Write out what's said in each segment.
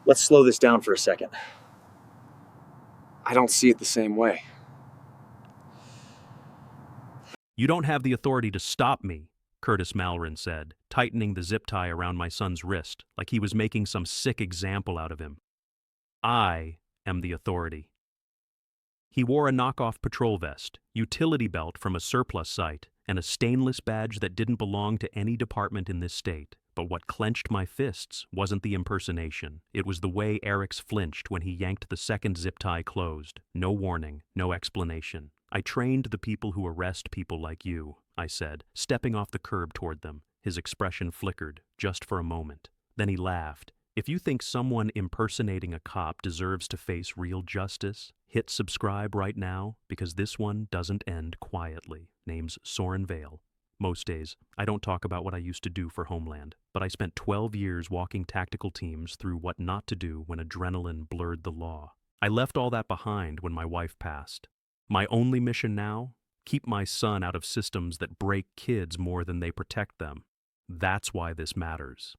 Let's slow this down for a second. I don't see it the same way. You don't have the authority to stop me, Curtis Malrin said, tightening the zip tie around my son's wrist like he was making some sick example out of him. I am the authority. He wore a knockoff patrol vest, utility belt from a surplus site, and a stainless badge that didn't belong to any department in this state. But what clenched my fists wasn't the impersonation. It was the way Eriks flinched when he yanked the second zip tie closed. No warning, no explanation. I trained the people who arrest people like you, I said, stepping off the curb toward them. His expression flickered, just for a moment. Then he laughed. If you think someone impersonating a cop deserves to face real justice, hit subscribe right now, because this one doesn't end quietly. Name's Soren Vale. Most days, I don't talk about what I used to do for Homeland, but I spent 12 years walking tactical teams through what not to do when adrenaline blurred the law. I left all that behind when my wife passed. My only mission now? Keep my son out of systems that break kids more than they protect them. That's why this matters.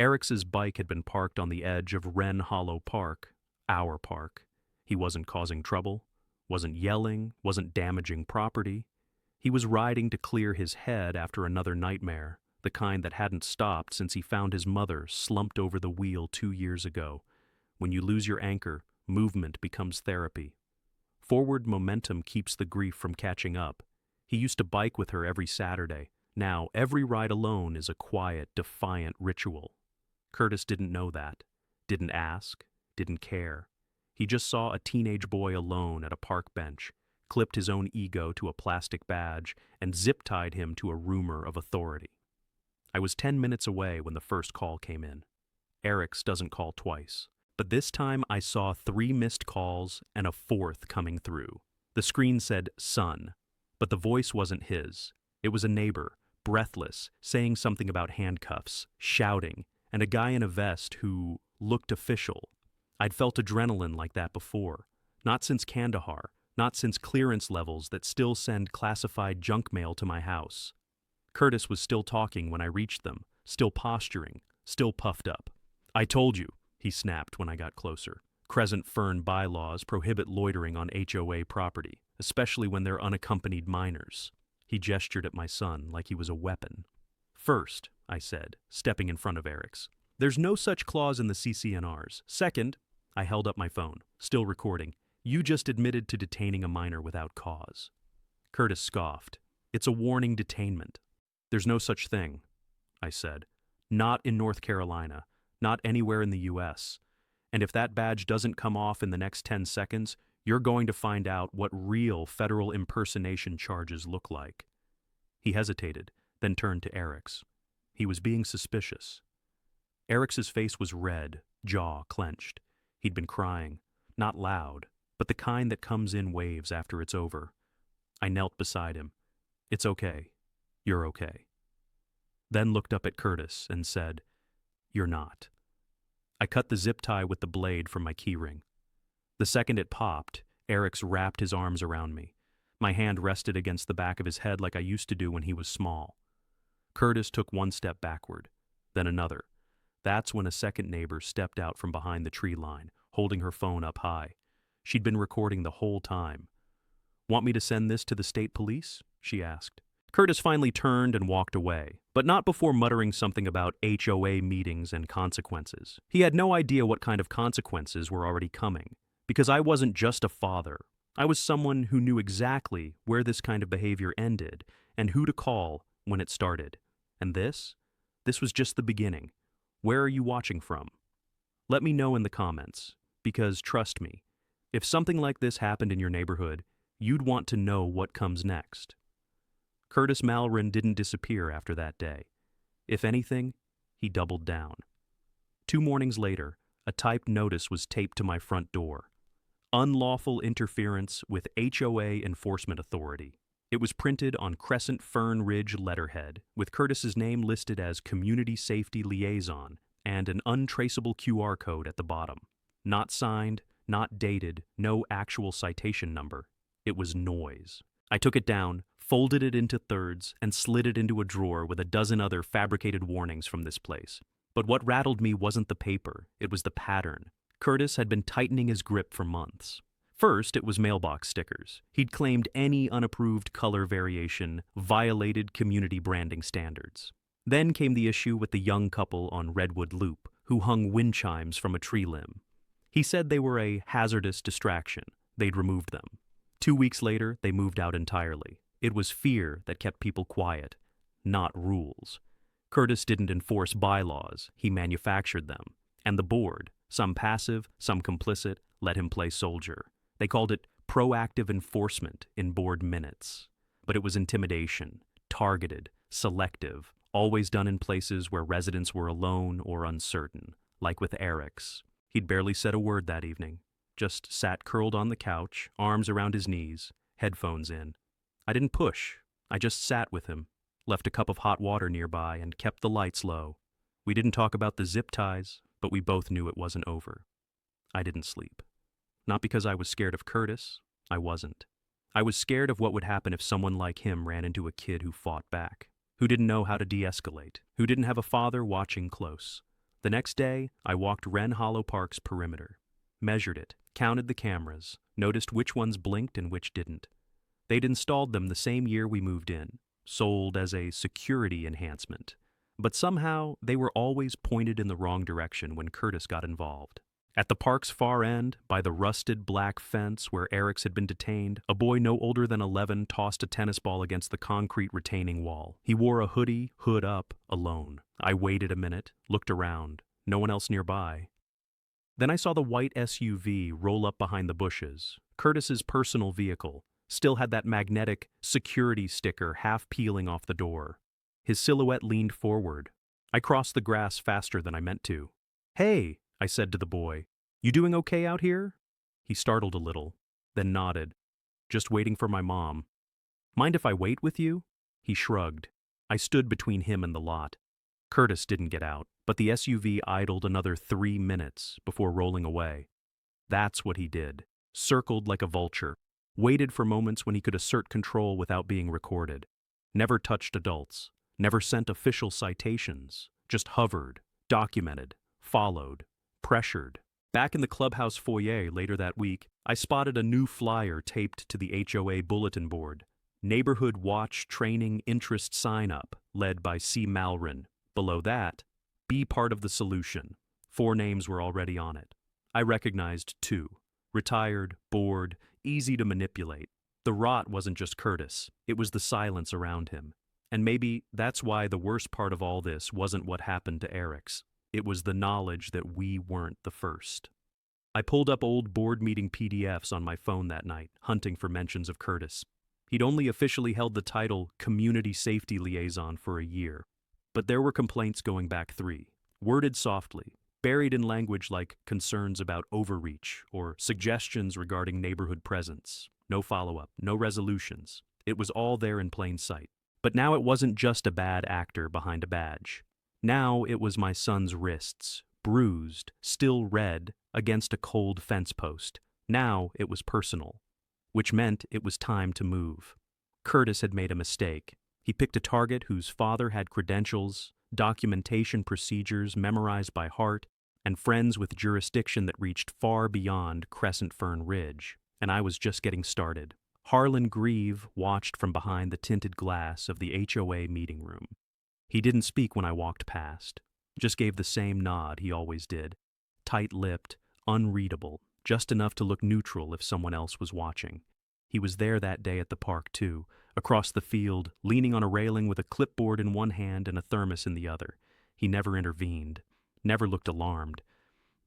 Eriks's bike had been parked on the edge of Wren Hollow Park, our park. He wasn't causing trouble, wasn't yelling, wasn't damaging property. He was riding to clear his head after another nightmare, the kind that hadn't stopped since he found his mother slumped over the wheel 2 years ago. When you lose your anchor, movement becomes therapy. Forward momentum keeps the grief from catching up. He used to bike with her every Saturday. Now, every ride alone is a quiet, defiant ritual. Curtis didn't know that, didn't ask, didn't care. He just saw a teenage boy alone at a park bench, clipped his own ego to a plastic badge, and zip-tied him to a rumor of authority. I was 10 minutes away when the first call came in. Eriks doesn't call twice. But this time I saw 3 missed calls and a 4th coming through. The screen said son, but the voice wasn't his. It was a neighbor, breathless, saying something about handcuffs, shouting, and a guy in a vest who looked official. I'd felt adrenaline like that before. Not since Kandahar, not since clearance levels that still send classified junk mail to my house. Curtis was still talking when I reached them, still posturing, still puffed up. I told you, he snapped when I got closer. Crescent Fern bylaws prohibit loitering on HOA property, especially when they're unaccompanied minors. He gestured at my son like he was a weapon. First, I said, stepping in front of Eriks, there's no such clause in the CCNRs. Second, I held up my phone, still recording. You just admitted to detaining a minor without cause. Curtis scoffed. It's a warning detainment. There's no such thing, I said. Not in North Carolina. Not anywhere in the U.S. And if that badge doesn't come off in the next 10 seconds, you're going to find out what real federal impersonation charges look like. He hesitated, then turned to Eriks. He was being suspicious. Eriks's face was red, jaw clenched. He'd been crying, not loud, but the kind that comes in waves after it's over. I knelt beside him. It's okay. You're okay. Then looked up at Curtis and said, You're not. I cut the zip tie with the blade from my keyring. The second it popped, Eriks wrapped his arms around me. My hand rested against the back of his head like I used to do when he was small. Curtis took 1 step backward, then another. That's when a second neighbor stepped out from behind the tree line, holding her phone up high. She'd been recording the whole time. Want me to send this to the state police? She asked. Curtis finally turned and walked away, but not before muttering something about HOA meetings and consequences. He had no idea what kind of consequences were already coming, because I wasn't just a father. I was someone who knew exactly where this kind of behavior ended and who to call when it started. And this was just the beginning. Where are you watching from? Let me know in the comments, because trust me, if something like this happened in your neighborhood, you'd want to know what comes next. Curtis Malrin didn't disappear after that day. If anything, he doubled down. 2 mornings later, a typed notice was taped to my front door. Unlawful interference with HOA enforcement authority. It was printed on Crescent Fern Ridge letterhead, with Curtis's name listed as Community Safety Liaison and an untraceable QR code at the bottom. Not signed, not dated, no actual citation number. It was noise. I took it down, folded it into thirds, and slid it into a drawer with a dozen other fabricated warnings from this place. But what rattled me wasn't the paper, it was the pattern. Curtis had been tightening his grip for months. First, it was mailbox stickers. He'd claimed any unapproved color variation violated community branding standards. Then came the issue with the young couple on Redwood Loop, who hung wind chimes from a tree limb. He said they were a hazardous distraction. They'd removed them. 2 weeks later, they moved out entirely. It was fear that kept people quiet, not rules. Curtis didn't enforce bylaws, he manufactured them. And the board, some passive, some complicit, let him play soldier. They called it proactive enforcement in board minutes. But it was intimidation, targeted, selective, always done in places where residents were alone or uncertain, like with Eric's. He'd barely said a word that evening, just sat curled on the couch, arms around his knees, headphones in. I didn't push, I just sat with him, left a cup of hot water nearby and kept the lights low. We didn't talk about the zip ties, but we both knew it wasn't over. I didn't sleep. Not because I was scared of Curtis, I wasn't. I was scared of what would happen if someone like him ran into a kid who fought back, who didn't know how to de-escalate, who didn't have a father watching close. The next day, I walked Wren Hollow Park's perimeter, measured it, counted the cameras, noticed which ones blinked and which didn't. They'd installed them the same year we moved in, sold as a security enhancement. But somehow, they were always pointed in the wrong direction when Curtis got involved. At the park's far end, by the rusted black fence where Eric's had been detained, a boy no older than 11 tossed a tennis ball against the concrete retaining wall. He wore a hoodie, hood up, alone. I waited a minute, looked around. No one else nearby. Then I saw the white SUV roll up behind the bushes. Curtis's personal vehicle still had that magnetic security sticker half peeling off the door. His silhouette leaned forward. I crossed the grass faster than I meant to. "Hey," I said to the boy, "you doing okay out here?" He startled a little, then nodded. "Just waiting for my mom." "Mind if I wait with you?" He shrugged. I stood between him and the lot. Curtis didn't get out, but the SUV idled another 3 minutes before rolling away. That's what he did. Circled like a vulture. Waited for moments when he could assert control without being recorded. Never touched adults. Never sent official citations. Just hovered, documented, followed, pressured. Back in the clubhouse foyer later that week, I spotted a new flyer taped to the HOA bulletin board. Neighborhood Watch Training Interest Sign-Up, led by C. Malrin. Below that, be part of the solution. 4 names were already on it. I recognized 2. Retired, bored, easy to manipulate. The rot wasn't just Curtis, it was the silence around him. And maybe that's why the worst part of all this wasn't what happened to Eric's. It was the knowledge that we weren't the first. I pulled up old board meeting PDFs on my phone that night, hunting for mentions of Curtis. He'd only officially held the title Community Safety Liaison for a year. But there were complaints going back 3, worded softly, buried in language like concerns about overreach or suggestions regarding neighborhood presence. No follow-up, no resolutions. It was all there in plain sight. But now it wasn't just a bad actor behind a badge. Now it was my son's wrists, bruised, still red, against a cold fence post. Now it was personal, which meant it was time to move. Curtis had made a mistake. He picked a target whose father had credentials, documentation procedures memorized by heart, and friends with jurisdiction that reached far beyond Crescent Fern Ridge. And I was just getting started. Harlon Grieve watched from behind the tinted glass of the HOA meeting room. He didn't speak when I walked past, just gave the same nod he always did, tight-lipped, unreadable, just enough to look neutral if someone else was watching. He was there that day at the park, too, across the field, leaning on a railing with a clipboard in one hand and a thermos in the other. He never intervened, never looked alarmed.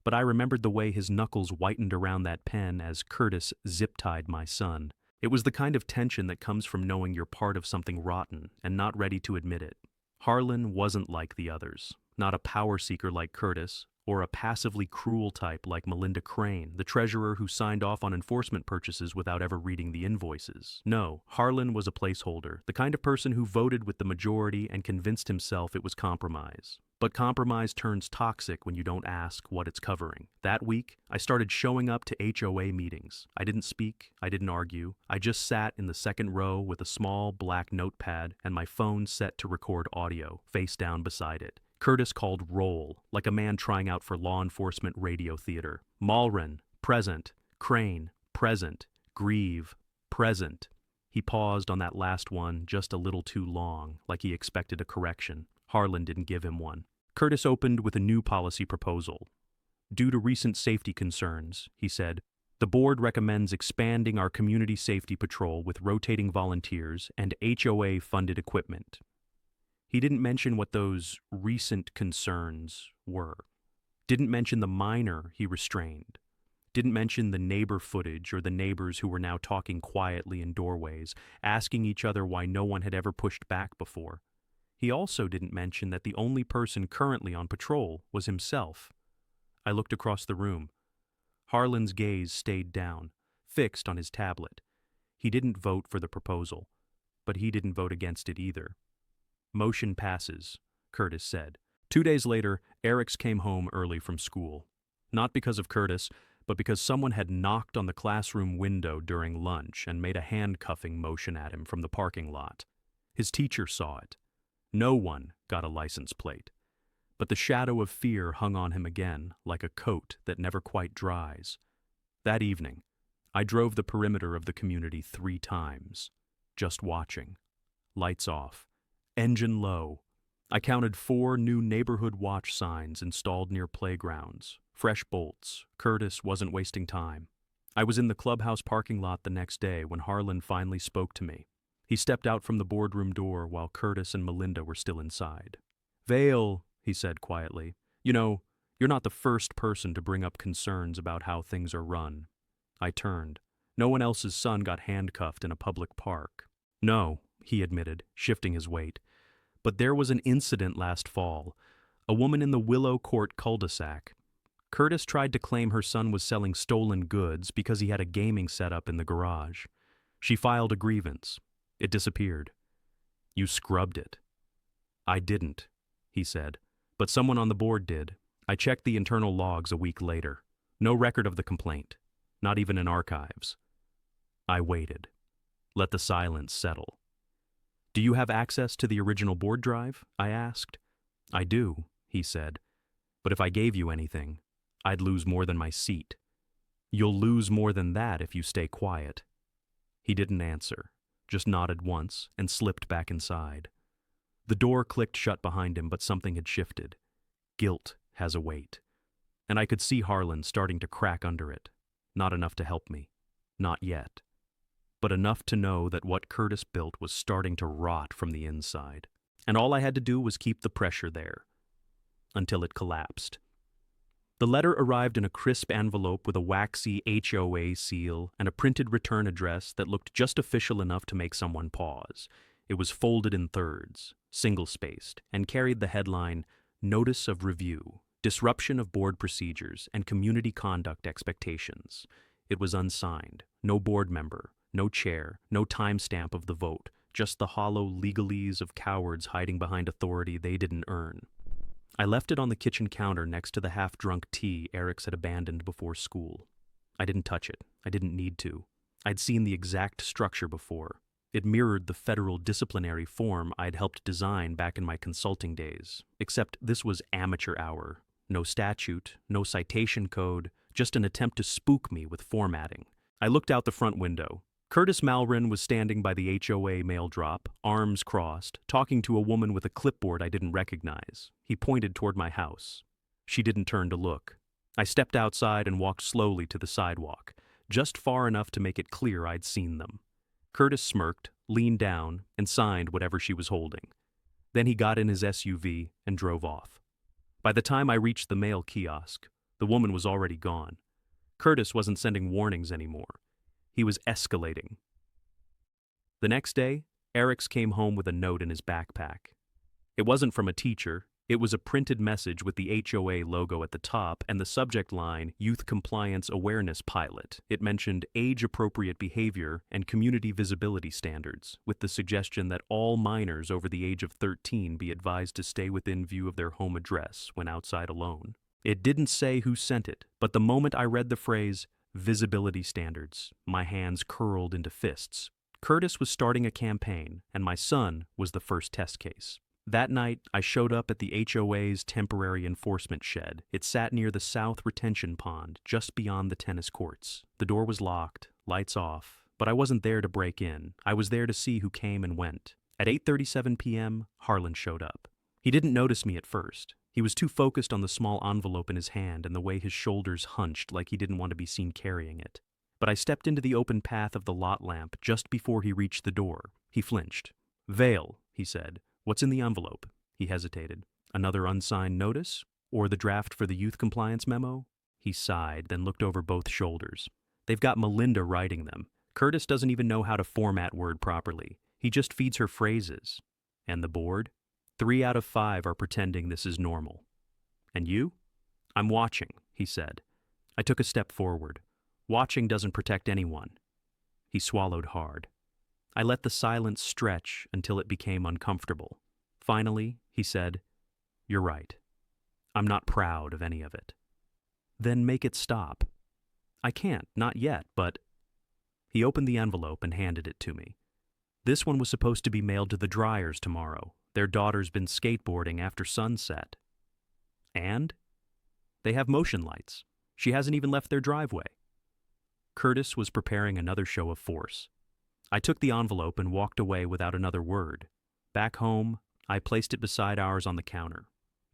But I remembered the way his knuckles whitened around that pen as Curtis zip-tied my son. It was the kind of tension that comes from knowing you're part of something rotten and not ready to admit it. Harlon wasn't like the others, not a power seeker like Curtis, or a passively cruel type like Melinda Crane, the treasurer who signed off on enforcement purchases without ever reading the invoices. No, Harlon was a placeholder, the kind of person who voted with the majority and convinced himself it was compromise. But compromise turns toxic when you don't ask what it's covering. That week, I started showing up to HOA meetings. I didn't speak, I didn't argue. I just sat in the second row with a small black notepad and my phone set to record audio, face down beside it. Curtis called roll, like a man trying out for law enforcement radio theater. Malrin, present. Crane, present. Grieve, present. He paused on that last one just a little too long, like he expected a correction. Harlon didn't give him one. Curtis opened with a new policy proposal. Due to recent safety concerns, he said, the board recommends expanding our community safety patrol with rotating volunteers and HOA-funded equipment. He didn't mention what those recent concerns were. Didn't mention the minor he restrained. Didn't mention the neighbor footage or the neighbors who were now talking quietly in doorways, asking each other why no one had ever pushed back before. He also didn't mention that the only person currently on patrol was himself. I looked across the room. Harlan's gaze stayed down, fixed on his tablet. He didn't vote for the proposal, but he didn't vote against it either. Motion passes, Curtis said. 2 days later, Eric's came home early from school. Not because of Curtis, but because someone had knocked on the classroom window during lunch and made a handcuffing motion at him from the parking lot. His teacher saw it. No one got a license plate. But the shadow of fear hung on him again, like a coat that never quite dries. That evening, I drove the perimeter of the community 3 times, just watching. Lights off. Engine low. I counted 4 new neighborhood watch signs installed near playgrounds. Fresh bolts. Curtis wasn't wasting time. I was in the clubhouse parking lot the next day when Harlon finally spoke to me. He stepped out from the boardroom door while Curtis and Melinda were still inside. Vale, he said quietly, you know, you're not the first person to bring up concerns about how things are run. I turned. No one else's son got handcuffed in a public park. No, he admitted, shifting his weight. But there was an incident last fall. A woman in the Willow Court cul-de-sac. Curtis tried to claim her son was selling stolen goods because he had a gaming setup in the garage. She filed a grievance. It disappeared. You scrubbed it. I didn't, he said, but someone on the board did. I checked the internal logs a week later. No record of the complaint, not even in archives. I waited. Let the silence settle. Do you have access to the original board drive? I asked. I do, he said, but if I gave you anything, I'd lose more than my seat. You'll lose more than that if you stay quiet. He didn't answer, just nodded once and slipped back inside. The door clicked shut behind him, but something had shifted. Guilt has a weight. And I could see Harlon starting to crack under it. Not enough to help me. Not yet. But enough to know that what Curtis built was starting to rot from the inside. And all I had to do was keep the pressure there. Until it collapsed. The letter arrived in a crisp envelope with a waxy HOA seal and a printed return address that looked just official enough to make someone pause. It was folded in thirds, single-spaced, and carried the headline, Notice of Review, Disruption of Board Procedures and Community Conduct Expectations. It was unsigned, no board member, no chair, no timestamp of the vote, just the hollow legalese of cowards hiding behind authority they didn't earn. I left it on the kitchen counter next to the half-drunk tea Eric's had abandoned before school. I didn't touch it. I didn't need to. I'd seen the exact structure before. It mirrored the federal disciplinary form I'd helped design back in my consulting days, except this was amateur hour. No statute, no citation code, just an attempt to spook me with formatting. I looked out the front window. Curtis Malrin was standing by the HOA mail drop, arms crossed, talking to a woman with a clipboard I didn't recognize. He pointed toward my house. She didn't turn to look. I stepped outside and walked slowly to the sidewalk, just far enough to make it clear I'd seen them. Curtis smirked, leaned down, and signed whatever she was holding. Then he got in his SUV and drove off. By the time I reached the mail kiosk, the woman was already gone. Curtis wasn't sending warnings anymore. He was escalating. The next day, Eric's came home with a note in his backpack. It wasn't from a teacher. It was a printed message with the HOA logo at the top and the subject line, Youth Compliance Awareness Pilot. It mentioned age-appropriate behavior and community visibility standards, with the suggestion that all minors over the age of 13 be advised to stay within view of their home address when outside alone. It didn't say who sent it, but the moment I read the phrase, visibility standards, my hands curled into fists. Curtis was starting a campaign, and my son was the first test case. That night, I showed up at the HOA's temporary enforcement shed. It sat near the south retention pond, just beyond the tennis courts. The door was locked, lights off, but I wasn't there to break in. I was there to see who came and went. At 8:37 p.m., Harlon showed up. He didn't notice me at first. He was too focused on the small envelope in his hand and the way his shoulders hunched like he didn't want to be seen carrying it. But I stepped into the open path of the lot lamp just before he reached the door. He flinched. "Vale," he said. "What's in the envelope?" He hesitated. "Another unsigned notice? Or the draft for the youth compliance memo?" He sighed, then looked over both shoulders. "They've got Melinda writing them. Curtis doesn't even know how to format Word properly. He just feeds her phrases. And the board? 3 out of 5 are pretending this is normal. And you?" "I'm watching," he said. I took a step forward. "Watching doesn't protect anyone." He swallowed hard. I let the silence stretch until it became uncomfortable. Finally, he said, "You're right. I'm not proud of any of it." "Then make it stop." "I can't, not yet, but—" He opened the envelope and handed it to me. "This one was supposed to be mailed to the Dryers tomorrow. Their daughter's been skateboarding after sunset." "And?" "They have motion lights. She hasn't even left their driveway." Curtis was preparing another show of force. I took the envelope and walked away without another word. Back home, I placed it beside ours on the counter.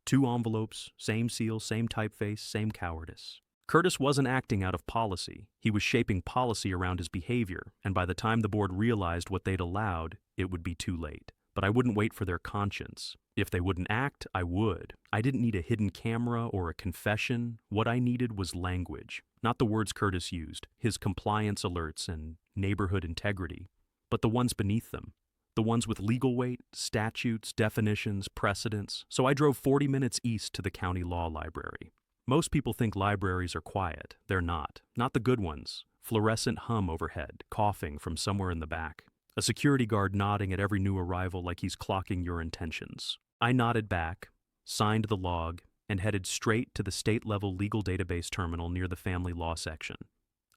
2 envelopes, same seal, same typeface, same cowardice. Curtis wasn't acting out of policy. He was shaping policy around his behavior, and by the time the board realized what they'd allowed, it would be too late. But I wouldn't wait for their conscience. If they wouldn't act, I would. I didn't need a hidden camera or a confession. What I needed was language. Not the words Curtis used, his compliance alerts and neighborhood integrity, but the ones beneath them. The ones with legal weight, statutes, definitions, precedents. So I drove 40 minutes east to the county law library. Most people think libraries are quiet. They're not. Not the good ones. Fluorescent hum overhead, coughing from somewhere in the back. A security guard nodding at every new arrival like he's clocking your intentions. I nodded back, signed the log, and headed straight to the state-level legal database terminal near the family law section.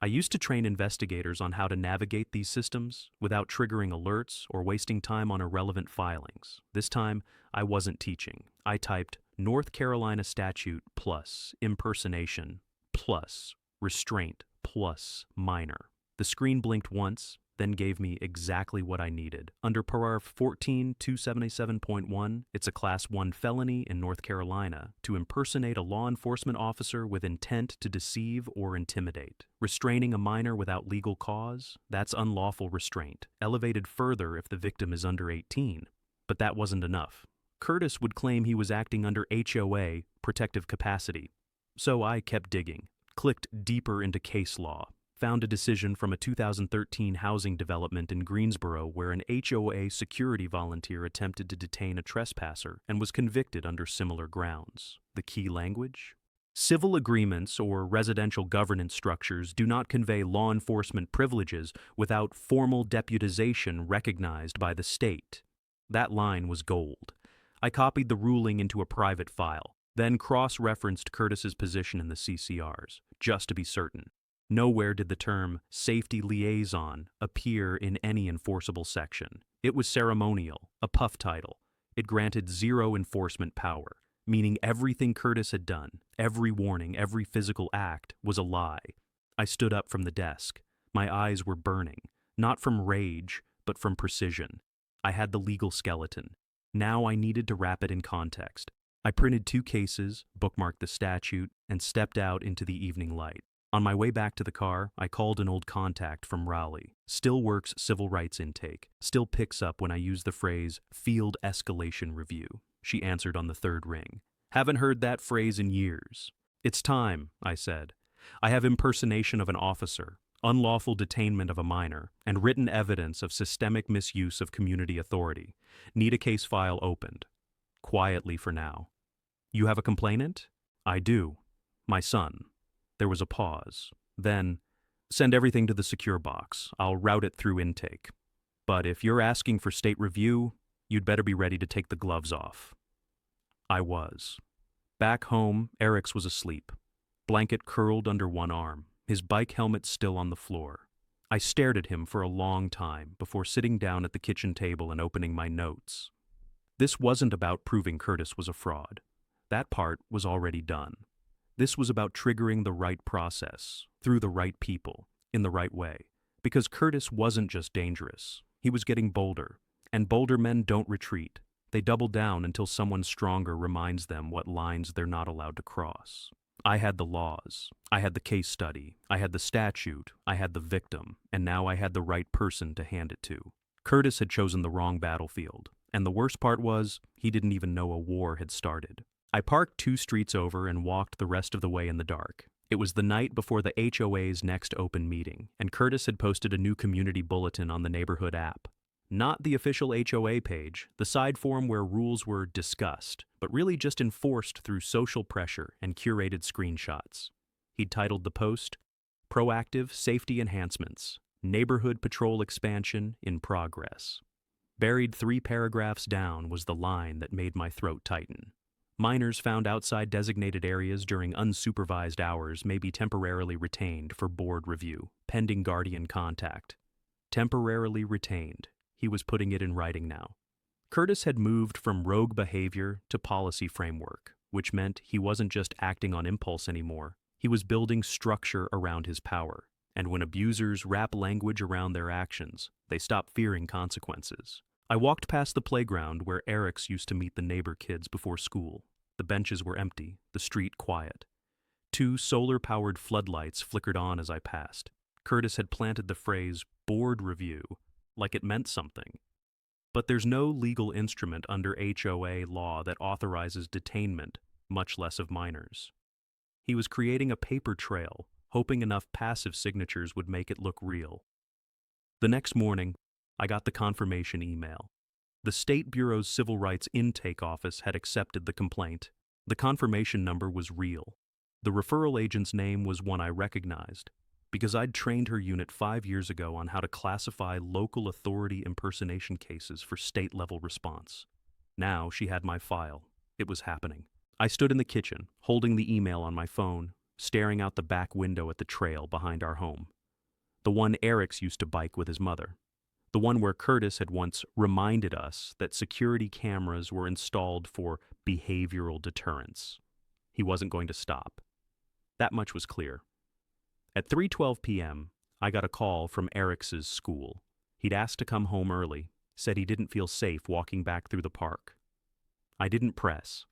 I used to train investigators on how to navigate these systems without triggering alerts or wasting time on irrelevant filings. This time, I wasn't teaching. I typed North Carolina statute plus impersonation plus restraint plus minor. The screen blinked once, then gave me exactly what I needed. Under paragraph 14-277.1, it's a Class 1 felony in North Carolina to impersonate a law enforcement officer with intent to deceive or intimidate. Restraining a minor without legal cause, that's unlawful restraint, elevated further if the victim is under 18. But that wasn't enough. Curtis would claim he was acting under HOA, protective capacity. So I kept digging, clicked deeper into case law, found a decision from a 2013 housing development in Greensboro where an HOA security volunteer attempted to detain a trespasser and was convicted under similar grounds. The key language? Civil agreements or residential governance structures do not convey law enforcement privileges without formal deputization recognized by the state. That line was gold. I copied the ruling into a private file, then cross-referenced Curtis's position in the CCRs, just to be certain. Nowhere did the term safety liaison appear in any enforceable section. It was ceremonial, a puff title. It granted zero enforcement power, meaning everything Curtis had done, every warning, every physical act, was a lie. I stood up from the desk. My eyes were burning, not from rage, but from precision. I had the legal skeleton. Now I needed to wrap it in context. I printed 2 cases, bookmarked the statute, and stepped out into the evening light. On my way back to the car, I called an old contact from Raleigh. Still works civil rights intake. Still picks up when I use the phrase field escalation review. She answered on the 3rd ring. "Haven't heard that phrase in years." "It's time," I said. "I have impersonation of an officer, unlawful detainment of a minor, and written evidence of systemic misuse of community authority. Need a case file opened. Quietly for now." "You have a complainant?" "I do. My son." There was a pause. Then, "Send everything to the secure box. I'll route it through intake. But if you're asking for state review, you'd better be ready to take the gloves off." I was. Back home, Eric's was asleep. Blanket curled under one arm, his bike helmet still on the floor. I stared at him for a long time before sitting down at the kitchen table and opening my notes. This wasn't about proving Curtis was a fraud. That part was already done. This was about triggering the right process, through the right people, in the right way. Because Curtis wasn't just dangerous, he was getting bolder. And bolder men don't retreat. They double down until someone stronger reminds them what lines they're not allowed to cross. I had the laws, I had the case study, I had the statute, I had the victim, and now I had the right person to hand it to. Curtis had chosen the wrong battlefield, and the worst part was, he didn't even know a war had started. I parked 2 streets over and walked the rest of the way in the dark. It was the night before the HOA's next open meeting, and Curtis had posted a new community bulletin on the neighborhood app. Not the official HOA page, the side forum where rules were discussed, but really just enforced through social pressure and curated screenshots. He'd titled the post, "Proactive Safety Enhancements, Neighborhood Patrol Expansion in Progress." Buried 3 paragraphs down was the line that made my throat tighten. Minors found outside designated areas during unsupervised hours may be temporarily retained for board review, pending guardian contact. Temporarily retained. He was putting it in writing now. Curtis had moved from rogue behavior to policy framework, which meant he wasn't just acting on impulse anymore. He was building structure around his power. And when abusers wrap language around their actions, they stop fearing consequences. I walked past the playground where Eric's used to meet the neighbor kids before school. The benches were empty, the street quiet. 2 solar-powered floodlights flickered on as I passed. Curtis had planted the phrase, "board review," like it meant something. But there's no legal instrument under HOA law that authorizes detainment, much less of minors. He was creating a paper trail, hoping enough passive signatures would make it look real. The next morning, I got the confirmation email. The State Bureau's Civil Rights Intake Office had accepted the complaint. The confirmation number was real. The referral agent's name was one I recognized, because I'd trained her unit 5 years ago on how to classify local authority impersonation cases for state-level response. Now she had my file. It was happening. I stood in the kitchen, holding the email on my phone, staring out the back window at the trail behind our home. The one Eric's used to bike with his mother. The one where Curtis had once reminded us that security cameras were installed for behavioral deterrence. He wasn't going to stop. That much was clear. At 3:12 p.m., I got a call from Eric's school. He'd asked to come home early, said he didn't feel safe walking back through the park. I didn't press.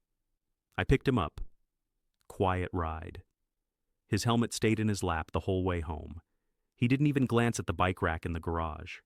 I picked him up. Quiet ride. His helmet stayed in his lap the whole way home. He didn't even glance at the bike rack in the garage.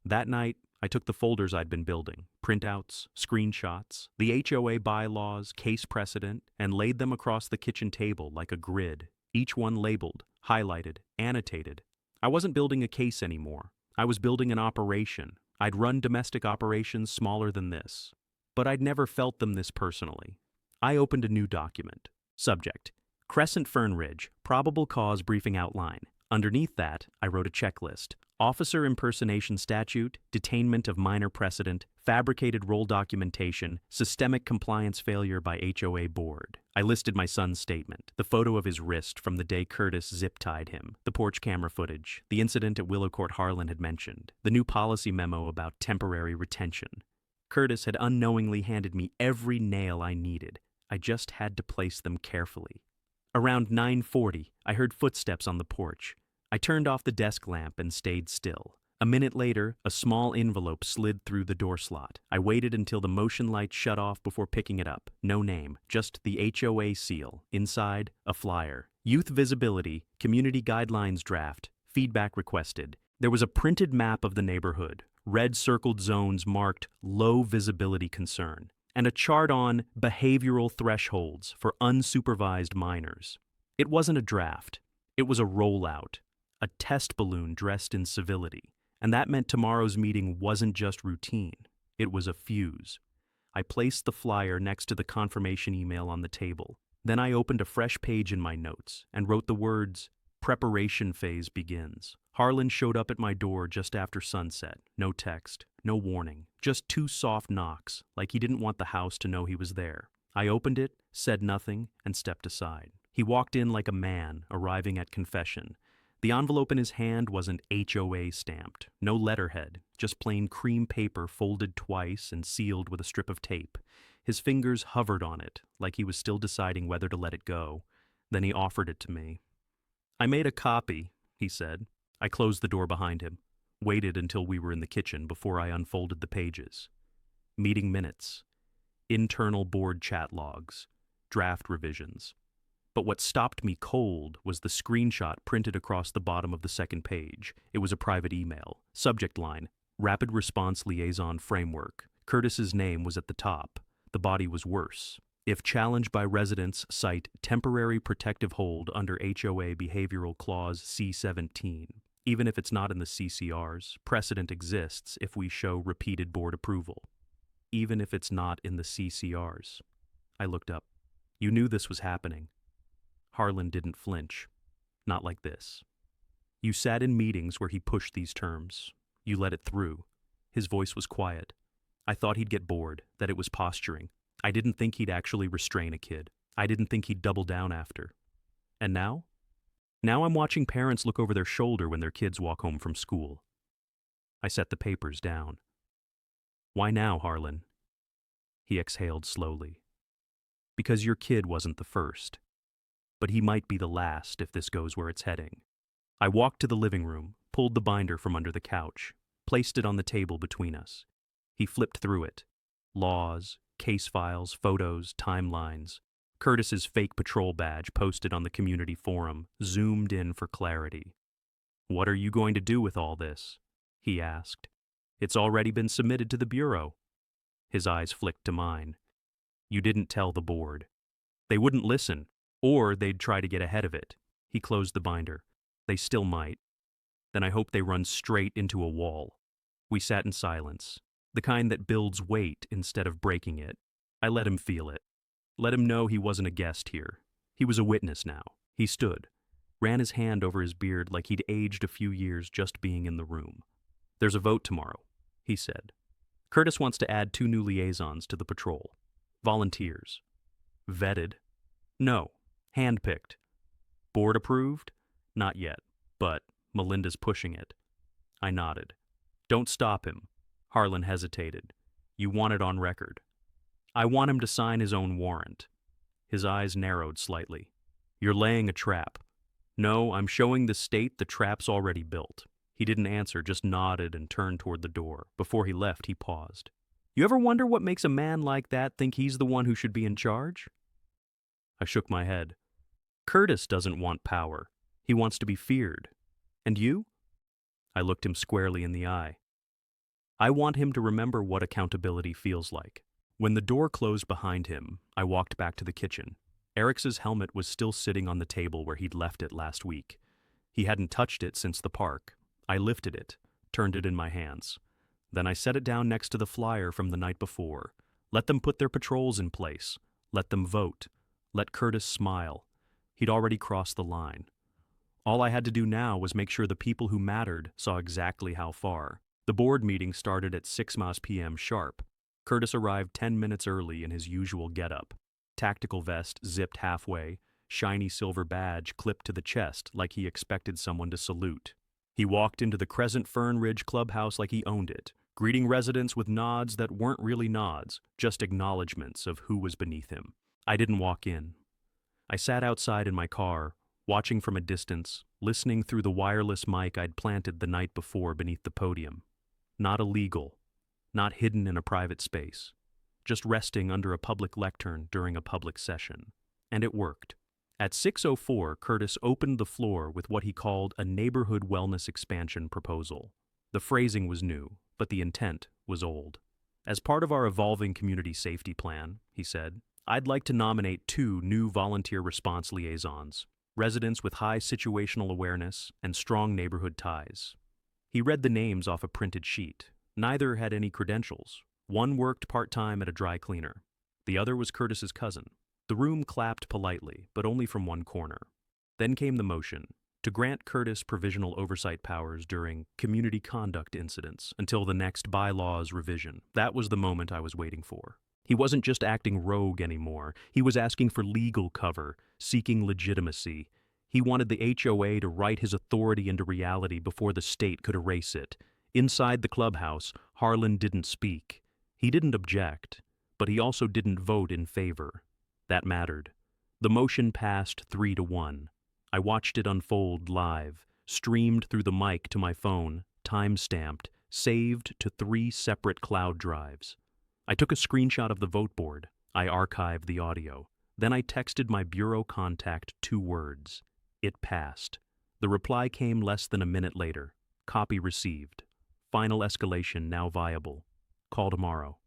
That night, I took the folders I'd been building, printouts, screenshots, the HOA bylaws, case precedent, and laid them across the kitchen table like a grid, each one labeled, highlighted, annotated. I wasn't building a case anymore. I was building an operation. I'd run domestic operations smaller than this. But I'd never felt them this personally. I opened a new document. Subject: Crescent Fern Ridge, probable cause briefing outline. Underneath that, I wrote a checklist. Officer impersonation statute, detainment of minor precedent, fabricated role documentation, systemic compliance failure by HOA board. I listed my son's statement, the photo of his wrist from the day Curtis zip-tied him, the porch camera footage, the incident at Willow Court Harlon had mentioned, the new policy memo about temporary retention. Curtis had unknowingly handed me every nail I needed. I just had to place them carefully. Around 9:40, I heard footsteps on the porch. I turned off the desk lamp and stayed still. A minute later, a small envelope slid through the door slot. I waited until the motion light shut off before picking it up. No name, just the HOA seal. Inside, a flyer. Youth visibility, community guidelines draft, feedback requested. There was a printed map of the neighborhood, red circled zones marked low visibility concern, and a chart on behavioral thresholds for unsupervised minors. It wasn't a draft. It was a rollout. A test balloon dressed in civility, and that meant tomorrow's meeting wasn't just routine, it was a fuse. I placed the flyer next to the confirmation email on the table. Then I opened a fresh page in my notes and wrote the words, "Preparation phase begins." Harlon showed up at my door just after sunset. No text, no warning, just 2 soft knocks, like he didn't want the house to know he was there. I opened it, said nothing, and stepped aside. He walked in like a man arriving at confession. The envelope in his hand wasn't HOA stamped, no letterhead, just plain cream paper folded twice and sealed with a strip of tape. His fingers hovered on it, like he was still deciding whether to let it go. Then he offered it to me. "I made a copy," he said. I closed the door behind him, waited until we were in the kitchen before I unfolded the pages. Meeting minutes, internal board chat logs, draft revisions. But what stopped me cold was the screenshot printed across the bottom of the second page. It was a private email. Subject line, Rapid Response Liaison Framework. Curtis's name was at the top. The body was worse. If challenged by residents, cite temporary protective hold under HOA Behavioral Clause C17. Even if it's not in the CCRs, precedent exists if we show repeated board approval. Even if it's not in the CCRs. I looked up. You knew this was happening. Harlon didn't flinch. Not like this. You sat in meetings where he pushed these terms. You let it through. His voice was quiet. I thought he'd get bored, that it was posturing. I didn't think he'd actually restrain a kid. I didn't think he'd double down after. And now? Now I'm watching parents look over their shoulder when their kids walk home from school. I set the papers down. Why now, Harlon? He exhaled slowly. Because your kid wasn't the first. But he might be the last if this goes where it's heading. I walked to the living room, pulled the binder from under the couch, placed it on the table between us. He flipped through it. Laws, case files, photos, timelines. Curtis's fake patrol badge posted on the community forum, zoomed in for clarity. What are you going to do with all this? He asked. It's already been submitted to the Bureau. His eyes flicked to mine. You didn't tell the board. They wouldn't listen. Or they'd try to get ahead of it. He closed the binder. They still might. Then I hope they run straight into a wall. We sat in silence, the kind that builds weight instead of breaking it. I let him feel it. Let him know he wasn't a guest here. He was a witness now. He stood, ran his hand over his beard like he'd aged a few years just being in the room. There's a vote tomorrow, he said. Curtis wants to add 2 new liaisons to the patrol. Volunteers. Vetted? No. Handpicked. Board approved? Not yet, but Melinda's pushing it. I nodded. Don't stop him. Harlon hesitated. You want it on record. I want him to sign his own warrant. His eyes narrowed slightly. You're laying a trap. No, I'm showing the state the trap's already built. He didn't answer, just nodded and turned toward the door. Before he left, he paused. You ever wonder what makes a man like that think he's the one who should be in charge? I shook my head. Curtis doesn't want power. He wants to be feared. And you? I looked him squarely in the eye. I want him to remember what accountability feels like. When the door closed behind him, I walked back to the kitchen. Eric's helmet was still sitting on the table where he'd left it last week. He hadn't touched it since the park. I lifted it, turned it in my hands. Then I set it down next to the flyer from the night before. Let them put their patrols in place. Let them vote. Let Curtis smile. He'd already crossed the line. All I had to do now was make sure the people who mattered saw exactly how far. The board meeting started at 6 p.m. sharp. Curtis arrived 10 minutes early in his usual getup. Tactical vest zipped halfway, shiny silver badge clipped to the chest like he expected someone to salute. He walked into the Crescent Fern Ridge clubhouse like he owned it, greeting residents with nods that weren't really nods, just acknowledgments of who was beneath him. I didn't walk in. I sat outside in my car, watching from a distance, listening through the wireless mic I'd planted the night before beneath the podium. Not illegal, not hidden in a private space, just resting under a public lectern during a public session. And it worked. At 6:04, Curtis opened the floor with what he called a neighborhood wellness expansion proposal. The phrasing was new, but the intent was old. As part of our evolving community safety plan, he said, I'd like to nominate 2 new volunteer response liaisons, residents with high situational awareness and strong neighborhood ties. He read the names off a printed sheet. Neither had any credentials. One worked part-time at a dry cleaner. The other was Curtis's cousin. The room clapped politely, but only from one corner. Then came the motion to grant Curtis provisional oversight powers during community conduct incidents until the next bylaws revision. That was the moment I was waiting for. He wasn't just acting rogue anymore. He was asking for legal cover, seeking legitimacy. He wanted the HOA to write his authority into reality before the state could erase it. Inside the clubhouse, Harlon didn't speak. He didn't object, but he also didn't vote in favor. That mattered. The motion passed 3-1. I watched it unfold live, streamed through the mic to my phone, time-stamped, saved to 3 separate cloud drives. I took a screenshot of the vote board. I archived the audio. Then I texted my bureau contact 2 words. It passed. The reply came less than a minute later. Copy received. Final escalation now viable. Call tomorrow.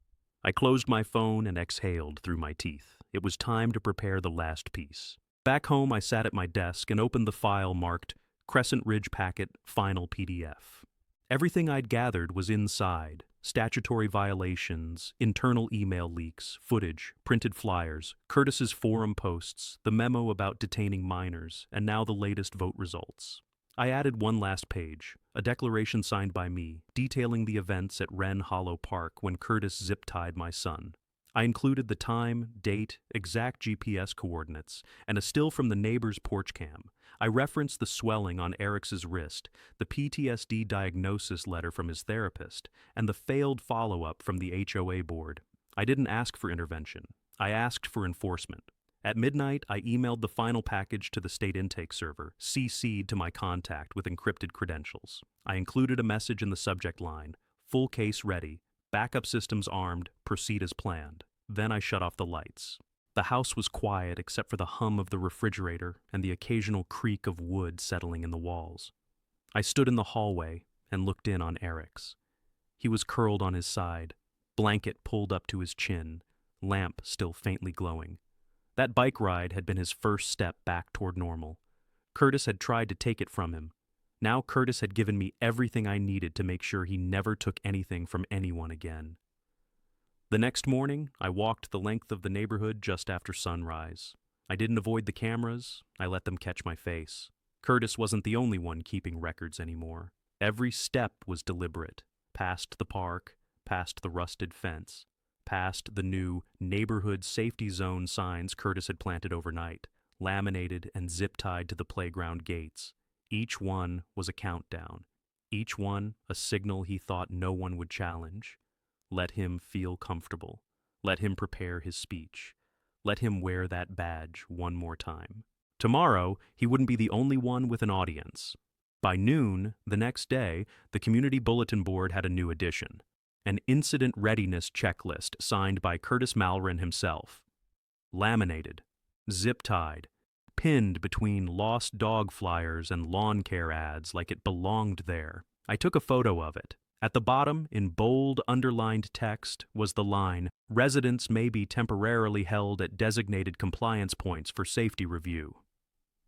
I closed my phone and exhaled through my teeth. It was time to prepare the last piece. Back home, I sat at my desk and opened the file marked Crescent Ridge Packet Final PDF. Everything I'd gathered was inside. Statutory violations, internal email leaks, footage, printed flyers, Curtis's forum posts, the memo about detaining minors, and now the latest vote results. I added one last page, a declaration signed by me, detailing the events at Wren Hollow Park when Curtis zip-tied my son. I included the time, date, exact GPS coordinates, and a still from the neighbor's porch cam. I referenced the swelling on Eric's wrist, the PTSD diagnosis letter from his therapist, and the failed follow-up from the HOA board. I didn't ask for intervention. I asked for enforcement. At midnight, I emailed the final package to the state intake server, CC'd to my contact with encrypted credentials. I included a message in the subject line, full case ready, backup systems armed, proceed as planned. Then I shut off the lights. The house was quiet except for the hum of the refrigerator and the occasional creak of wood settling in the walls. I stood in the hallway and looked in on Eric's. He was curled on his side, blanket pulled up to his chin, lamp still faintly glowing. That bike ride had been his first step back toward normal. Curtis had tried to take it from him. Now Curtis had given me everything I needed to make sure he never took anything from anyone again. The next morning, I walked the length of the neighborhood just after sunrise. I didn't avoid the cameras. I let them catch my face. Curtis wasn't the only one keeping records anymore. Every step was deliberate. Past the park, past the rusted fence, past the new neighborhood safety zone signs Curtis had planted overnight, laminated and zip-tied to the playground gates. Each one was a countdown. Each one a signal he thought no one would challenge. Let him feel comfortable. Let him prepare his speech. Let him wear that badge one more time. Tomorrow, he wouldn't be the only one with an audience. By noon, the next day, the community bulletin board had a new addition. An incident readiness checklist signed by Curtis Malrin himself. Laminated, zip-tied, pinned between lost dog flyers and lawn care ads like it belonged there. I took a photo of it. At the bottom, in bold, underlined text, was the line, "Residents may be temporarily held at designated compliance points for safety review."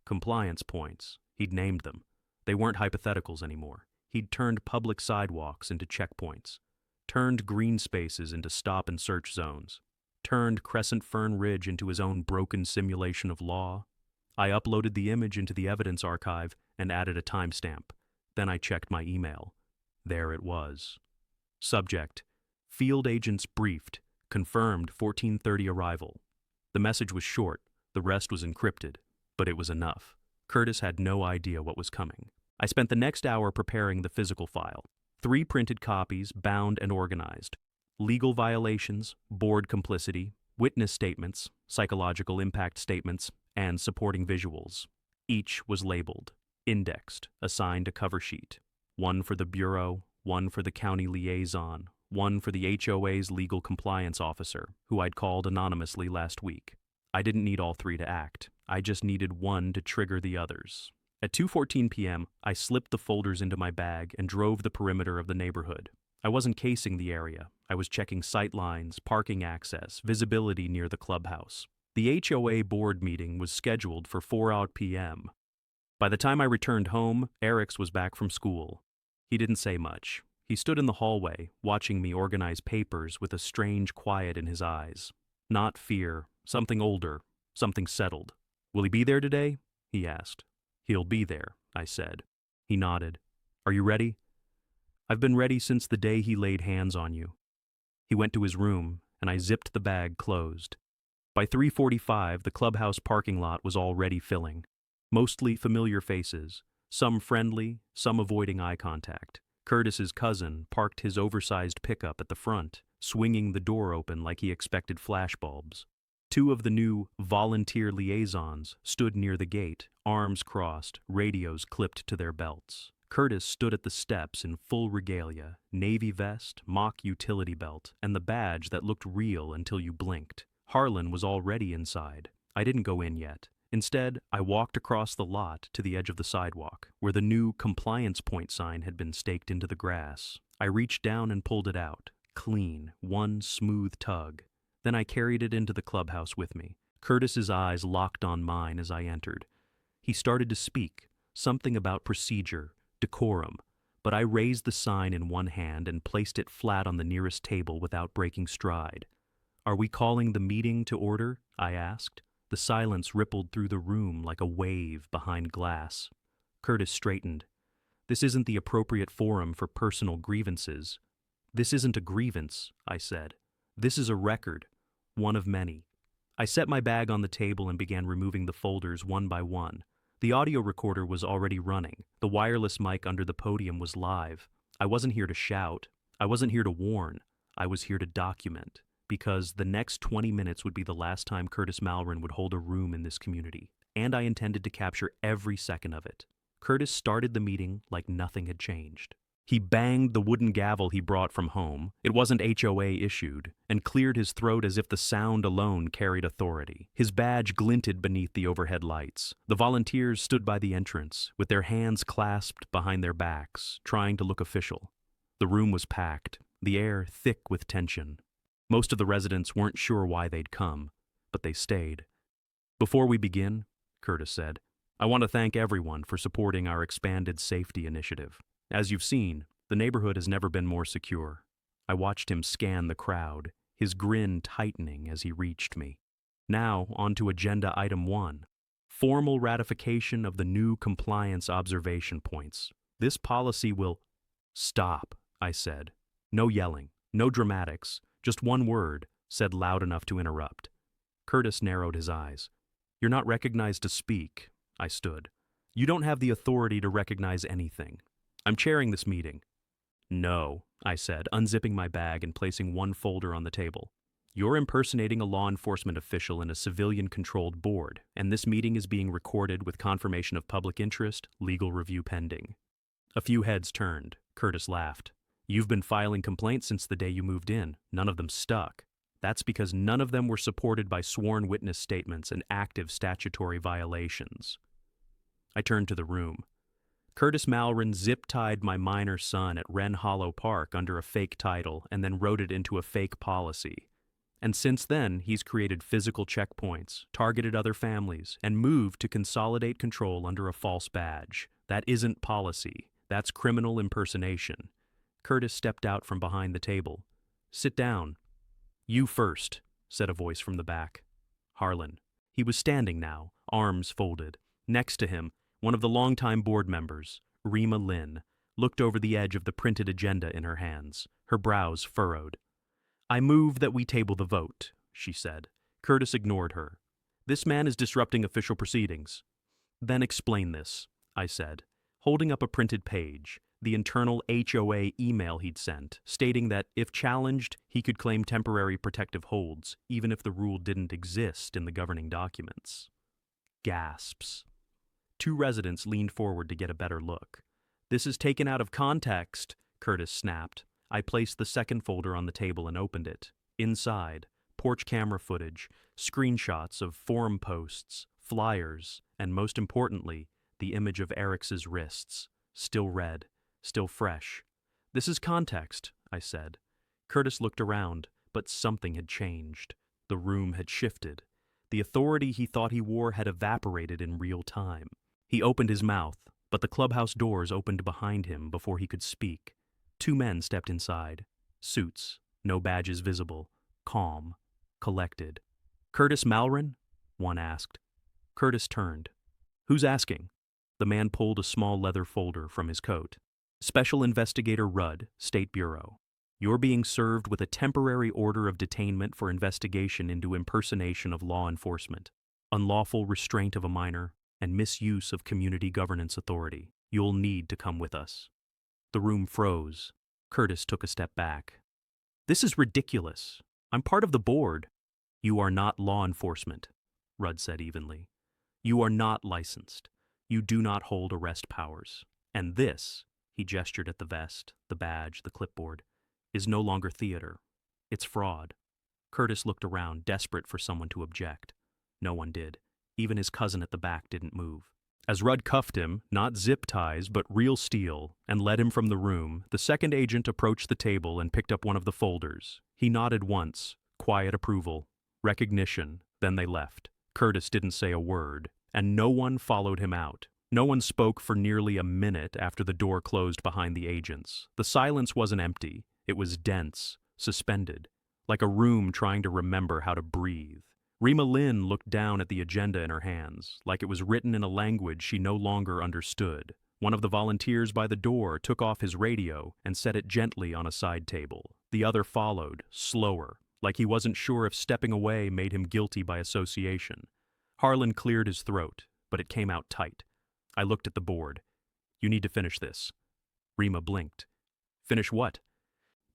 Compliance points. He'd named them. They weren't hypotheticals anymore. He'd turned public sidewalks into checkpoints, turned green spaces into stop and search zones, turned Crescent Fern Ridge into his own broken simulation of law. I uploaded the image into the evidence archive and added a timestamp. Then I checked my email. There it was. Subject: Field agents briefed. Confirmed 14:30 arrival. The message was short. The rest was encrypted. But it was enough. Curtis had no idea what was coming. I spent the next hour preparing the physical file. 3 printed copies, bound and organized. Legal violations, board complicity, witness statements, psychological impact statements, and supporting visuals. Each was labeled, indexed, assigned a cover sheet. One for the Bureau, one for the county liaison, one for the HOA's legal compliance officer, who I'd called anonymously last week. I didn't need all 3 to act. I just needed one to trigger the others. At 2:14 p.m., I slipped the folders into my bag and drove the perimeter of the neighborhood. I wasn't casing the area. I was checking sight lines, parking access, visibility near the clubhouse. The HOA board meeting was scheduled for 4 p.m. By the time I returned home, Eric's was back from school. He didn't say much. He stood in the hallway, watching me organize papers with a strange quiet in his eyes. Not fear, something older, something settled. "Will he be there today?" he asked. "He'll be there," I said. He nodded. "Are you ready?" "I've been ready since the day he laid hands on you." He went to his room, and I zipped the bag closed. By 3:45, the clubhouse parking lot was already filling. Mostly familiar faces, some friendly, some avoiding eye contact. Curtis's cousin parked his oversized pickup at the front, swinging the door open like he expected flashbulbs. Two of the new volunteer liaisons stood near the gate, arms crossed, radios clipped to their belts. Curtis stood at the steps in full regalia, navy vest, mock utility belt, and the badge that looked real until you blinked. Harlon was already inside. I didn't go in yet. Instead, I walked across the lot to the edge of the sidewalk, where the new compliance point sign had been staked into the grass. I reached down and pulled it out, clean, one smooth tug. Then I carried it into the clubhouse with me. Curtis's eyes locked on mine as I entered. He started to speak, something about procedure, decorum, but I raised the sign in one hand and placed it flat on the nearest table without breaking stride. "Are we calling the meeting to order?" I asked. The silence rippled through the room like a wave behind glass. Curtis straightened. "This isn't the appropriate forum for personal grievances." "This isn't a grievance," I said. "This is a record, one of many." I set my bag on the table and began removing the folders one by one. The audio recorder was already running. The wireless mic under the podium was live. I wasn't here to shout. I wasn't here to warn. I was here to document. Because the next 20 minutes would be the last time Curtis Malron would hold a room in this community, and I intended to capture every second of it. Curtis started the meeting like nothing had changed. He banged the wooden gavel he brought from home, it wasn't HOA issued, and cleared his throat as if the sound alone carried authority. His badge glinted beneath the overhead lights. The volunteers stood by the entrance, with their hands clasped behind their backs, trying to look official. The room was packed, the air thick with tension. Most of the residents weren't sure why they'd come, but they stayed. "Before we begin," Curtis said, "I want to thank everyone for supporting our expanded safety initiative. As you've seen, the neighborhood has never been more secure." I watched him scan the crowd, his grin tightening as he reached me. Now, on to agenda item 1. Formal ratification of the new compliance observation points. This policy will... "Stop," I said. No yelling, no dramatics. Just one word, said loud enough to interrupt. Curtis narrowed his eyes. "You're not recognized to speak," I stood. "You don't have the authority to recognize anything. I'm chairing this meeting." "No," I said, unzipping my bag and placing one folder on the table. "You're impersonating a law enforcement official in a civilian-controlled board, and this meeting is being recorded with confirmation of public interest, legal review pending." A few heads turned. Curtis laughed. "You've been filing complaints since the day you moved in. None of them stuck. That's because none of them were supported by sworn witness statements and active statutory violations." I turned to the room. Curtis Malron zip-tied my minor son at Wren Hollow Park under a fake title and then wrote it into a fake policy. And since then, he's created physical checkpoints, targeted other families, and moved to consolidate control under a false badge. That isn't policy. That's criminal impersonation. Curtis stepped out from behind the table. "Sit down." "You first," said a voice from the back. Harlon. He was standing now, arms folded. Next to him, one of the longtime board members, Rima Lynn, looked over the edge of the printed agenda in her hands, her brows furrowed. "I move that we table the vote," she said. Curtis ignored her. "This man is disrupting official proceedings." "Then explain this," I said, holding up a printed page, the internal HOA email he'd sent, stating that if challenged, he could claim temporary protective holds, even if the rule didn't exist in the governing documents. Gasps. Two residents leaned forward to get a better look. "This is taken out of context," Curtis snapped. I placed the second folder on the table and opened it. Inside, porch camera footage, screenshots of forum posts, flyers, and most importantly, the image of Eric's wrists, still red, still fresh. "This is context," I said. Curtis looked around, but something had changed. The room had shifted. The authority he thought he wore had evaporated in real time. He opened his mouth, but the clubhouse doors opened behind him before he could speak. Two men stepped inside. Suits, no badges visible, calm, collected. "Curtis Malron?" one asked. Curtis turned. "Who's asking?" The man pulled a small leather folder from his coat. "Special Investigator Rudd, State Bureau. You're being served with a temporary order of detainment for investigation into impersonation of law enforcement, unlawful restraint of a minor, and misuse of community governance authority. You'll need to come with us." The room froze. Curtis took a step back. "This is ridiculous. I'm part of the board." "You are not law enforcement," Rudd said evenly. "You are not licensed. You do not hold arrest powers. And this," he gestured at the vest, the badge, the clipboard, "is no longer theater. It's fraud." Curtis looked around, desperate for someone to object. No one did. Even his cousin at the back didn't move. As Rudd cuffed him, not zip ties, but real steel, and led him from the room, the second agent approached the table and picked up one of the folders. He nodded once, quiet approval, recognition, then they left. Curtis didn't say a word, and no one followed him out. No one spoke for nearly a minute after the door closed behind the agents. The silence wasn't empty. It was dense, suspended, like a room trying to remember how to breathe. Rima Lynn looked down at the agenda in her hands, like it was written in a language she no longer understood. One of the volunteers by the door took off his radio and set it gently on a side table. The other followed, slower, like he wasn't sure if stepping away made him guilty by association. Harlon cleared his throat, but it came out tight. I looked at the board. "You need to finish this." Rima blinked. "Finish what?"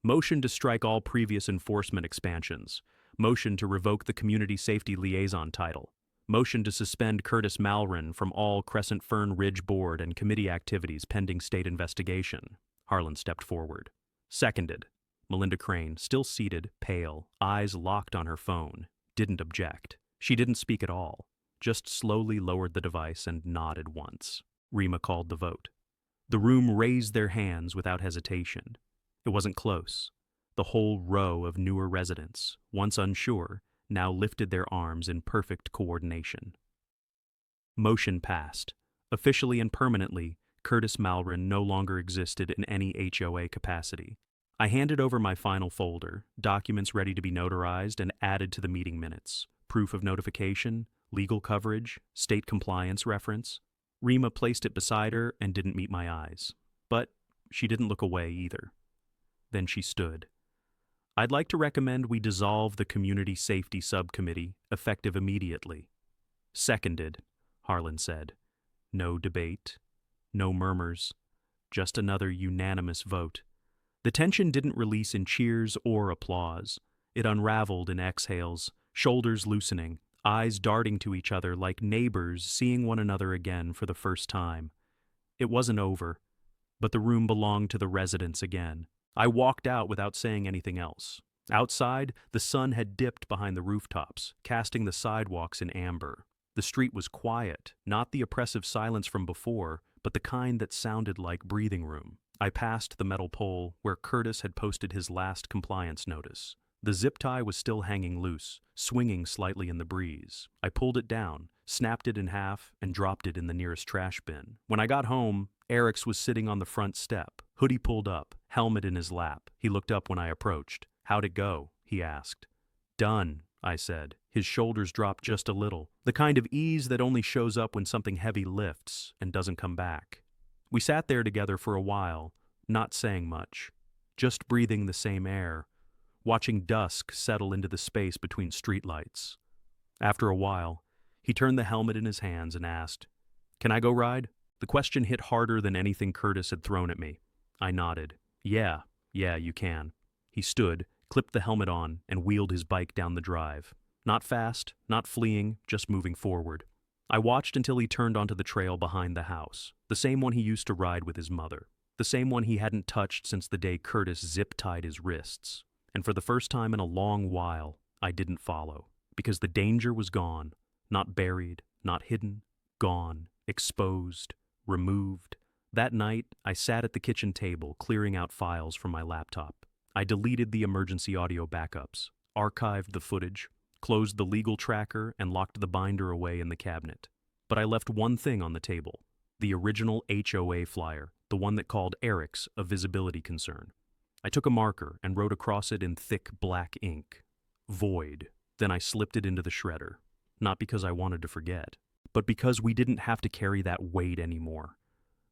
"Motion to strike all previous enforcement expansions. Motion to revoke the Community Safety Liaison title. Motion to suspend Curtis Malrin from all Crescent Fern Ridge Board and committee activities pending state investigation." Harlan stepped forward. "Seconded." Melinda Crane, still seated, pale, eyes locked on her phone, didn't object. She didn't speak at all, just slowly lowered the device and nodded once. Rima called the vote. The room raised their hands without hesitation. It wasn't close. The whole row of newer residents, once unsure, now lifted their arms in perfect coordination. Motion passed. Officially and permanently, Curtis Malrin no longer existed in any HOA capacity. I handed over my final folder, documents ready to be notarized and added to the meeting minutes. Proof of notification, legal coverage, state compliance reference. Rima placed it beside her and didn't meet my eyes. But she didn't look away either. Then she stood. "I'd like to recommend we dissolve the Community Safety Subcommittee, effective immediately." "Seconded," Harlan said. No debate, no murmurs, just another unanimous vote. The tension didn't release in cheers or applause. It unraveled in exhales, shoulders loosening, eyes darting to each other like neighbors seeing one another again for the first time. It wasn't over, but the room belonged to the residents again. I walked out without saying anything else. Outside, the sun had dipped behind the rooftops, casting the sidewalks in amber. The street was quiet, not the oppressive silence from before, but the kind that sounded like breathing room. I passed the metal pole where Curtis had posted his last compliance notice. The zip tie was still hanging loose, swinging slightly in the breeze. I pulled it down, snapped it in half, and dropped it in the nearest trash bin. When I got home, Eric's was sitting on the front step, hoodie pulled up, helmet in his lap. He looked up when I approached. "How'd it go?" he asked. "Done," I said. His shoulders dropped just a little, the kind of ease that only shows up when something heavy lifts and doesn't come back. We sat there together for a while, not saying much, just breathing the same air, watching dusk settle into the space between streetlights. After a while, he turned the helmet in his hands and asked, "Can I go ride?" The question hit harder than anything Curtis had thrown at me. I nodded. Yeah, you can." He stood, clipped the helmet on, and wheeled his bike down the drive. Not fast, not fleeing, just moving forward. I watched until he turned onto the trail behind the house, the same one he used to ride with his mother, the same one he hadn't touched since the day Curtis zip-tied his wrists. And for the first time in a long while, I didn't follow, because the danger was gone, not buried, not hidden, gone, exposed, removed. That night, I sat at the kitchen table, clearing out files from my laptop. I deleted the emergency audio backups, archived the footage, closed the legal tracker, and locked the binder away in the cabinet. But I left one thing on the table, the original HOA flyer, the one that called Eric's a visibility concern. I took a marker and wrote across it in thick black ink, "Void." Then I slipped it into the shredder, not because I wanted to forget, but because we didn't have to carry that weight anymore.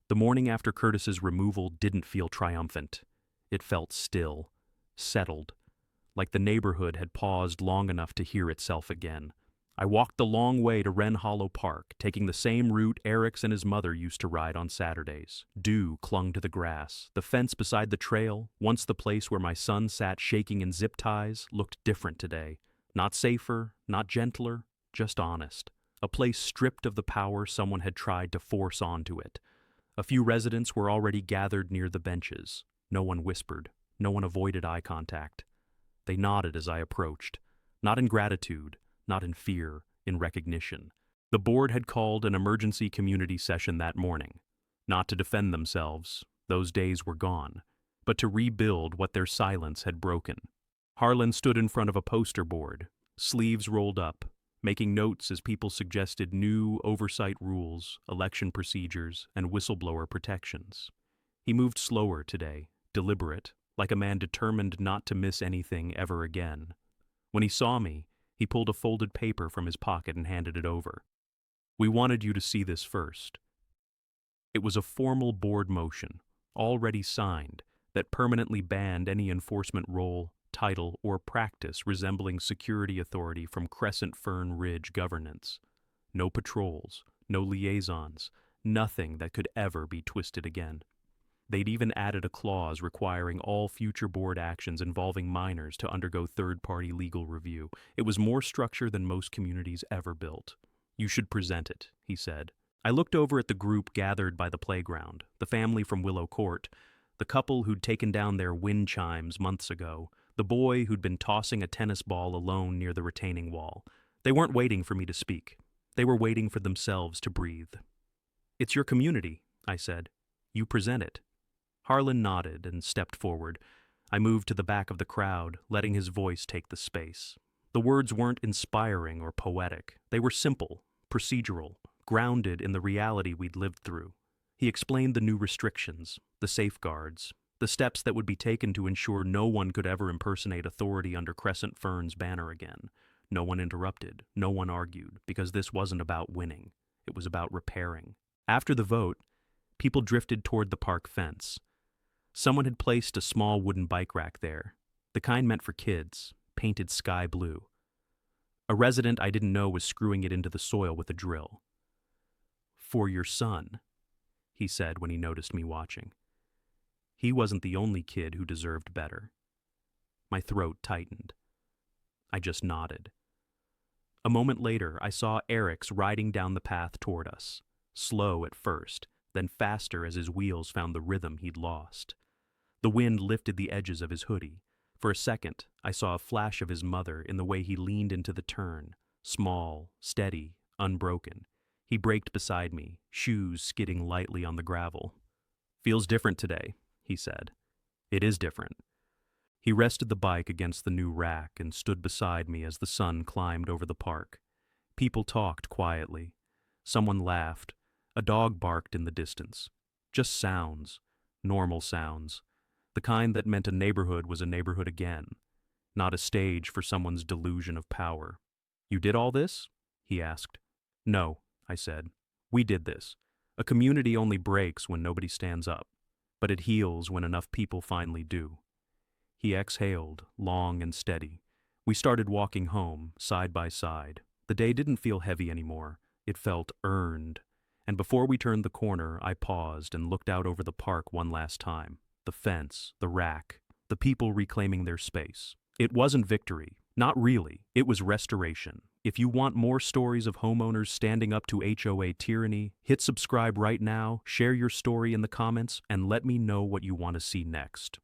The morning after Curtis's removal didn't feel triumphant. It felt still, settled, like the neighborhood had paused long enough to hear itself again. I walked the long way to Wren Hollow Park, taking the same route Eric's and his mother used to ride on Saturdays. Dew clung to the grass. The fence beside the trail, once the place where my son sat shaking in zip ties, looked different today. Not safer, not gentler, just honest. A place stripped of the power someone had tried to force onto it. A few residents were already gathered near the benches. No one whispered. No one avoided eye contact. They nodded as I approached. Not in gratitude, not in fear, in recognition. The board had called an emergency community session that morning. Not to defend themselves, those days were gone, but to rebuild what their silence had broken. Harlon stood in front of a poster board, sleeves rolled up, making notes as people suggested new oversight rules, election procedures, and whistleblower protections. He moved slower today, deliberate, like a man determined not to miss anything ever again. When he saw me, he pulled a folded paper from his pocket and handed it over. "We wanted you to see this first." It was a formal board motion, already signed, that permanently banned any enforcement role, title, or practice resembling security authority from Crescent Fern Ridge governance. No patrols, no liaisons, nothing that could ever be twisted again. They'd even added a clause requiring all future board actions involving minors to undergo third-party legal review. It was more structure than most communities ever built. "You should present it," he said. I looked over at the group gathered by the playground, the family from Willow Court, the couple who'd taken down their wind chimes months ago, the boy who'd been tossing a tennis ball alone near the retaining wall. They weren't waiting for me to speak. They were waiting for themselves to breathe. "It's your community," I said. "You present it." Harlon nodded and stepped forward. I moved to the back of the crowd, letting his voice take the space. The words weren't inspiring or poetic. They were simple, procedural, grounded in the reality we'd lived through. He explained the new restrictions, the safeguards, the steps that would be taken to ensure no one could ever impersonate authority under Crescent Fern's banner again. No one interrupted, no one argued, because this wasn't about winning. It was about repairing. After the vote, people drifted toward the park fence. Someone had placed a small wooden bike rack there, the kind meant for kids, painted sky blue. A resident I didn't know was screwing it into the soil with a drill. "For your son," he said when he noticed me watching. He wasn't the only kid who deserved better. My throat tightened. I just nodded. A moment later, I saw Eric's riding down the path toward us, slow at first, then faster as his wheels found the rhythm he'd lost. The wind lifted the edges of his hoodie. For a second, I saw a flash of his mother in the way he leaned into the turn, small, steady, unbroken. He braked beside me, shoes skidding lightly on the gravel. "Feels different today," he said. "It is different." He rested the bike against the new rack and stood beside me as the sun climbed over the park. People talked quietly. Someone laughed. A dog barked in the distance. Just sounds, normal sounds. The kind that meant a neighborhood was a neighborhood again, not a stage for someone's delusion of power. "You did all this?" he asked. "No," I said. "We did this. A community only breaks when nobody stands up, but it heals when enough people finally do." He exhaled, long and steady. We started walking home, side by side. The day didn't feel heavy anymore. It felt earned. And before we turned the corner, I paused and looked out over the park one last time. The fence, the rack, the people reclaiming their space. It wasn't victory. Not really. It was restoration. If you want more stories of homeowners standing up to HOA tyranny, hit subscribe right now, share your story in the comments, and let me know what you want to see next.